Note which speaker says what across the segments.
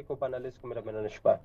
Speaker 1: को पैनलिस्ट को मेरा नमस्कार।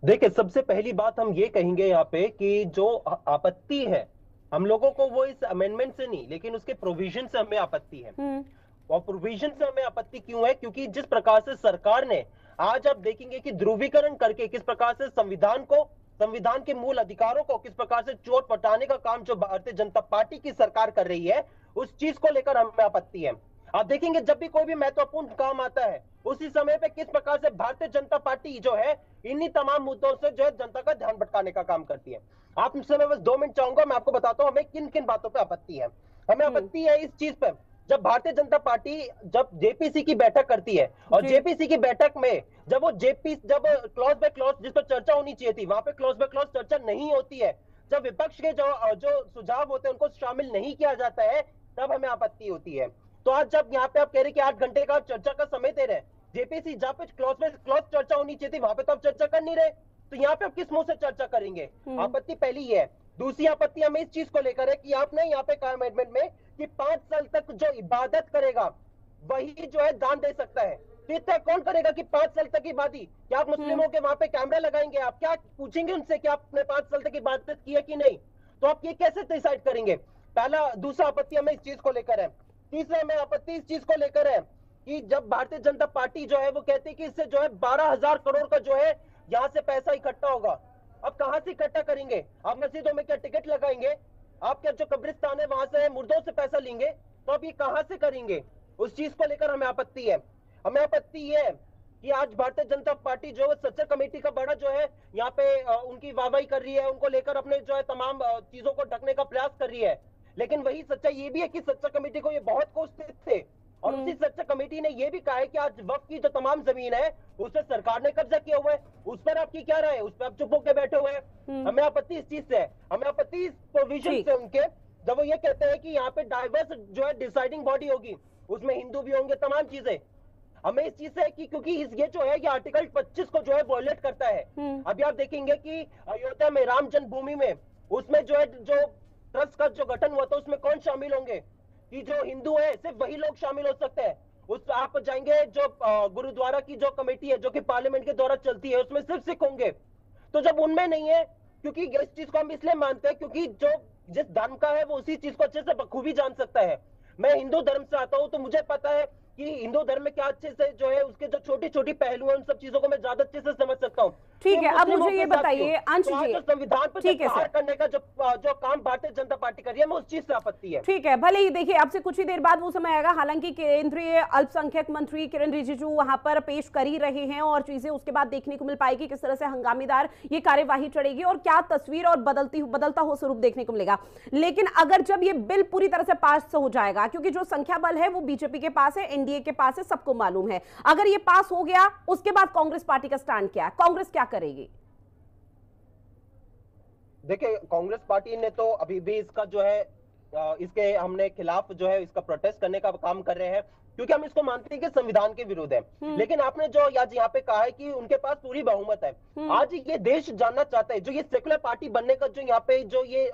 Speaker 1: देखिए, सबसे पहली बात हम ये कहेंगे यहाँ पे कि जो आपत्ति है हम लोगों को वो इस अमेंडमेंट से नहीं, लेकिन उसके प्रोविजन से हमें आपत्ति है। और प्रोविजन से हमें आपत्ति क्यों है? क्योंकि जिस प्रकार से सरकार ने आज आप देखेंगे कि ध्रुवीकरण करके किस प्रकार से संविधान के मूल अधिकारों को किस प्रकार से चोट पटाने का काम जो भारतीय जनता पार्टी की सरकार कर रही है, उस चीज को लेकर हमें आपत्ति है। आप देखेंगे जब भी कोई भी महत्वपूर्ण काम आता है उसी समय पे किस प्रकार से भारतीय जनता पार्टी जो है इन्हीं तमाम मुद्दों से जो है जनता का ध्यान भटकाने का काम करती है। आप मुझसे मैं बस 2 मिनट चाहूंगा, मैं आपको बताता हूं हमें किन किन बातों पे आपत्ति है। हमें आपत्ति है इस चीज पे, जब भारतीय जनता पार्टी जब जेपीसी की बैठक करती है और जेपीसी की बैठक में जब क्लॉज बाय क्लॉज जिस पर चर्चा होनी चाहिए थी वहां पे क्लॉज बाय क्लॉज चर्चा नहीं होती है, जब विपक्ष के जो सुझाव होते हैं उनको शामिल नहीं किया जाता है, तब हमें आपत्ति होती है। तो आज जब यहाँ पे आप कह रहे कि 8 घंटे का चर्चा का समय दे रहे हैं, जेपीसी जहाँ पे क्लॉज बाय क्लॉज चर्चा होनी चाहिए थी वहां पे तो आप चर्चा कर नहीं रहे, तो यहाँ पे आप किस मुंह से चर्चा करेंगे? आपत्ति पहली ये है। दूसरी आपत्ति हमें इस चीज को लेकर है कि आपने यहाँ पे कहा अमेंडमेंट में कि 5 साल तक जो इबादत करेगा वही जो है दान दे सकता है। तो तय कौन करेगा कि 5 साल तक इबादत? क्या आप मुस्लिमों के वहां पे कैमरा लगाएंगे? आप क्या पूछेंगे उनसे कि आपने 5 साल तक इबादत की है कि नहीं? तो आप ये कैसे डिसाइड करेंगे? दूसरा आपत्ति हमें इस चीज को लेकर है। तीसरा हमें आपत्ति इस चीज को लेकर है कि जब भारतीय जनता पार्टी जो है वो कहती है कि इससे जो है 12,000 करोड़ का जो है यहाँ से पैसा इकट्ठा होगा। अब कहां से इकट्ठा करेंगे? आप मस्जिदों में क्या टिकट लगाएंगे? आप क्या जो कब्रिस्तान है वहां से मुर्दों से पैसा लेंगे? तो आप ये कहां से करेंगे? उस चीज को लेकर हमें आपत्ति है। हमें आपत्ति ये है कि आज भारतीय जनता पार्टी जो है सच्चा कमेटी का बड़ा जो है यहाँ पे उनकी वाहवाही कर रही है, उनको लेकर अपने जो है तमाम चीजों को ढकने का प्रयास कर रही है, लेकिन वही सच्चाई ये भी है कि सच्चा कमेटी को ये बहुत कोसते थे और उसी सच्चा कमेटी ने ये भी कहा है कि आज वक्त की जो तमाम जमीन है उस पर सरकार ने कब्जा किया हुआ है, उस पर आपकी क्या राय है? उस पर आप चुप होकर बैठे हुए हैं। हमें आपत्ति इस चीज से है। हमें आपत्ति इस प्रोविजन से उनके, जब वो ये कहते हैं कि यहाँ पे डाइवर्स जो है डिसाइडिंग बॉडी होगी, उसमें हिंदू भी होंगे, तमाम चीजें। हमें इस चीज से कि क्योंकि ये जो है ये आर्टिकल 25 को जो है वॉयलेट करता है। अभी आप देखेंगे कि अयोध्या में राम जन्मभूमि में उसमें जो है जो ट्रस्ट का जो गठन हुआ था उसमें कौन शामिल होंगे? कि जो हिंदू है सिर्फ वही लोग शामिल हो सकते हैं। उस आप जाएंगे जो गुरुद्वारा की जो कमेटी है जो कि पार्लियामेंट के द्वारा चलती है उसमें सिर्फ सिख होंगे। तो जब उनमें नहीं है, क्योंकि इस चीज को हम इसलिए मानते हैं क्योंकि जो जिस धर्म का है वो उसी चीज को अच्छे से बखूबी जान सकता है। मैं हिंदू धर्म से आता हूं तो मुझे पता है कि हिंदू धर्म में क्या अच्छे से जो है उसके जो छोटी छोटी पहलू है उन सब चीजों को मैं ज्यादा अच्छे से समझ सकता हूँ।
Speaker 2: ठीक है, अब मुझे ये बताइए अंश जी,
Speaker 1: संविधान पर प्रहार करने का जो काम भारतीय जनता पार्टी कर रही है, मैं उस चीज से आपत्ति है।
Speaker 2: ठीक है, भले ही देखिए आपसे कुछ ही देर बाद वो समय आएगा, हालांकि केंद्रीय अल्पसंख्यक मंत्री किरेन रिजिजू वहां पर पेश कर ही रहे हैं और चीजें उसके बाद देखने को मिल पाएगी किस तरह से हंगामेदार ये कार्यवाही चढ़ेगी और क्या तस्वीर और बदलता हो स्वरूप देखने को मिलेगा। लेकिन अगर जब ये बिल पूरी तरह से पास हो जाएगा, क्योंकि जो संख्या बल है वो बीजेपी के पास है, एनडीए के पास है, सबको मालूम है, अगर ये पास हो गया उसके बाद कांग्रेस पार्टी का स्टैंड क्या है? कांग्रेस क्या करेगी?
Speaker 1: देखिए, कांग्रेस पार्टी ने तो अभी भी इसका जो है इसके हमने खिलाफ जो है इसका प्रोटेस्ट करने का काम कर रहे हैं क्योंकि हम इसको मानते हैं कि संविधान के विरुद्ध है। लेकिन आपने जो आज यहाँ पे कहा है कि उनके पास पूरी बहुमत है। आज ये देश जानना चाहता है, जो ये सेकुलर पार्टी बनने का जो यहाँ पे जो ये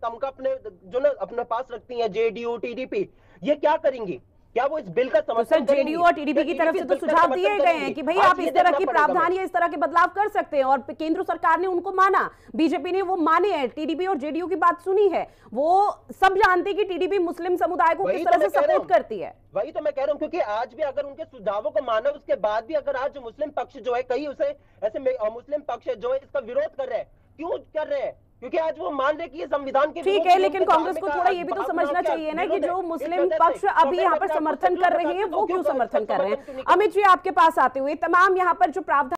Speaker 1: तमगा अपने जो ना अपने पास रखती है जेडीयू टीडीपी, ये क्या करेंगी? क्या वो इस बिल का समर्थन
Speaker 2: करेंगे? जेडीयू और टीडीपी की तरफ से तो सुझाव दिए गए हैं कि भाई आप इस तरह की प्रावधान या इस तरह के बदलाव कर सकते हैं और केंद्र सरकार ने उनको माना, बीजेपी ने वो माने हैं, टीडीपी और जेडीयू की बात सुनी है, वो सब जानते हैं कि टीडीपी मुस्लिम समुदाय को किस तरह से सपोर्ट करती है।
Speaker 1: वही तो मैं कह रहा हूँ, क्योंकि आज भी अगर उनके सुझावों को माना उसके बाद भी अगर आज मुस्लिम पक्ष जो है कई उसे ऐसे मुस्लिम पक्ष जो है इसका विरोध कर रहे हैं, क्यों कर रहे हैं? क्योंकि आज वो मान रहे कि ये संविधान के
Speaker 2: ठीक है, लेकिन कांग्रेस को थोड़ा ये भी तो समझना चाहिए ना कि जो मुस्लिम पक्ष अभी यहाँ पर समर्थन कर रहे हैं वो क्यों समर्थन कर रहे हैं। अमित जी, आपके पास आते हुए तमाम यहाँ पर जो प्रावधान